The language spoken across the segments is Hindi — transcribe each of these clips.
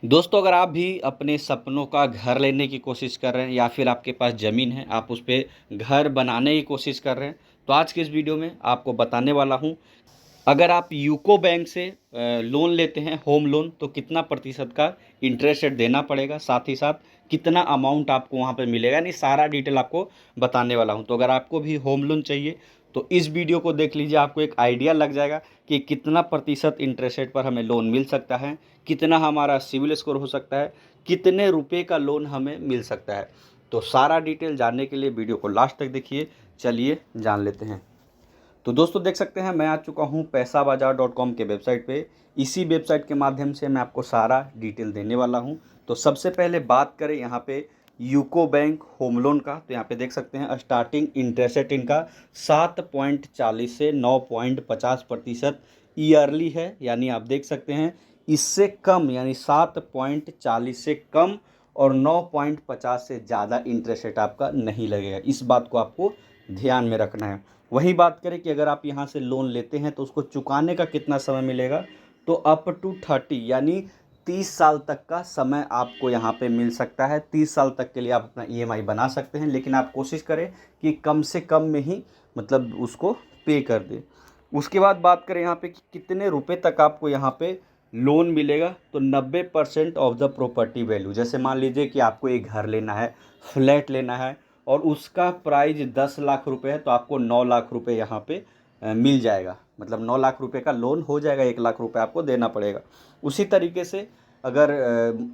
दोस्तों, अगर आप भी अपने सपनों का घर लेने की कोशिश कर रहे हैं या फिर आपके पास ज़मीन है, आप उस पे घर बनाने की कोशिश कर रहे हैं, तो आज के इस वीडियो में आपको बताने वाला हूँ, अगर आप यूको बैंक से लोन लेते हैं होम लोन, तो कितना प्रतिशत का इंटरेस्ट रेट देना पड़ेगा, साथ ही साथ कितना अमाउंट आपको वहाँ पे मिलेगा, यानी सारा डिटेल आपको बताने वाला हूँ। तो अगर आपको भी होम लोन चाहिए तो इस वीडियो को देख लीजिए, आपको एक आइडिया लग जाएगा कि कितना प्रतिशत इंटरेस्ट रेट पर हमें लोन मिल सकता है, कितना हमारा सिविल स्कोर हो सकता है, कितने रुपए का लोन हमें मिल सकता है। तो सारा डिटेल जानने के लिए वीडियो को लास्ट तक देखिए। चलिए जान लेते हैं। तो दोस्तों, देख सकते हैं मैं आ चुका हूं पैसाबाजार.com के वेबसाइट पे। इसी वेबसाइट के माध्यम से मैं आपको सारा डिटेल देने वाला हूं। तो सबसे पहले बात करें यहाँ पे यूको बैंक होम लोन का, तो यहाँ पे देख सकते हैं स्टार्टिंग इंटरेस्ट रेट इनका 7.40 से 9.50% ईयरली है। यानी आप देख सकते हैं इससे कम, यानी 7.40 से कम और 9.50 से ज़्यादा इंटरेस्ट रेट आपका नहीं लगेगा। इस बात को आपको ध्यान में रखना है। वही बात करें कि अगर आप यहाँ से लोन लेते हैं तो उसको चुकाने का कितना समय मिलेगा, तो अप टू 30 यानी 30 साल तक का समय आपको यहाँ पे मिल सकता है। 30 साल तक के लिए आप अपना ईएमआई बना सकते हैं, लेकिन आप कोशिश करें कि कम से कम में ही मतलब उसको पे कर दें। उसके बाद बात करें यहाँ पे कि कितने रुपए तक आपको यहाँ पे लोन मिलेगा, तो 90% ऑफ द प्रॉपर्टी वैल्यू। जैसे मान लीजिए कि आपको एक घर लेना है, फ्लैट लेना है और उसका प्राइस 10 लाख रुपए है, तो आपको 9 लाख रुपए यहाँ पे मिल जाएगा। मतलब 9 लाख रुपए का लोन हो जाएगा, 1 लाख रुपए आपको देना पड़ेगा। उसी तरीके से अगर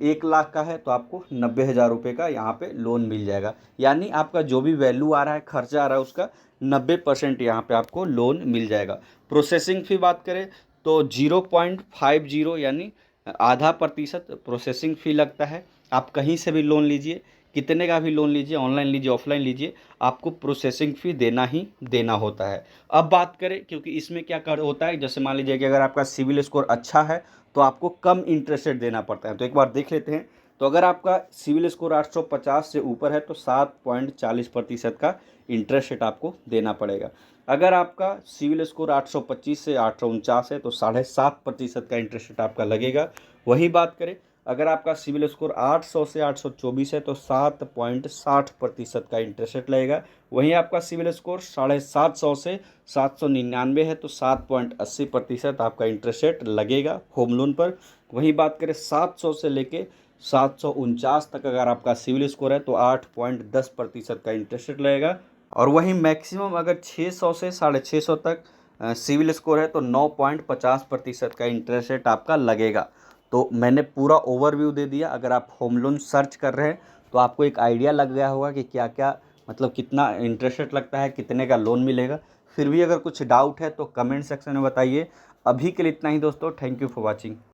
1 लाख का है तो आपको 90,000 रुपये का यहाँ पे लोन मिल जाएगा। यानी आपका जो भी वैल्यू आ रहा है, खर्चा आ रहा है, उसका 90% यहाँ पे आपको लोन मिल जाएगा। प्रोसेसिंग फ़ी बात करें तो 0.50 यानी आधा प्रतिशत प्रोसेसिंग फ़ी लगता है। आप कहीं से भी लोन लीजिए, कितने का भी लोन लीजिए, ऑनलाइन लीजिए, ऑफलाइन लीजिए, आपको प्रोसेसिंग फ़ी देना ही देना होता है। अब बात करें, क्योंकि इसमें क्या कर होता है, जैसे मान लीजिए कि अगर आपका सिविल स्कोर अच्छा है तो आपको कम इंटरेस्ट रेट देना पड़ता है। तो एक बार देख लेते हैं। तो अगर आपका सिविल स्कोर 850 से ऊपर है तो 7.40% का इंटरेस्ट रेट आपको देना पड़ेगा। अगर आपका सिविल स्कोर 825 से 849 है तो 7.5% का इंटरेस्ट रेट आपका लगेगा। वही बात करें, अगर आपका सिविल स्कोर 800 से 824 है तो 7.60% का इंटरेस्ट रेट लगेगा। वहीं आपका सिविल स्कोर 750 से 799 है तो 7.80% आपका इंटरेस्ट रेट लगेगा होम लोन पर। वहीं बात करें 700 से लेके 749 तक अगर आपका सिविल स्कोर है तो 8.10% का इंटरेस्ट रेट लगेगा। और वहीं मैक्सिमम अगर 600 से 650 तक सिविल स्कोर है तो 9.50% का इंटरेस्ट रेट आपका लगेगा। तो मैंने पूरा ओवरव्यू दे दिया। अगर आप होम लोन सर्च कर रहे हैं तो आपको एक आइडिया लग गया होगा कि क्या क्या मतलब कितना इंटरेस्ट रेट लगता है, कितने का लोन मिलेगा। फिर भी अगर कुछ डाउट है तो कमेंट सेक्शन में बताइए। अभी के लिए इतना ही दोस्तों। Thank you for watching.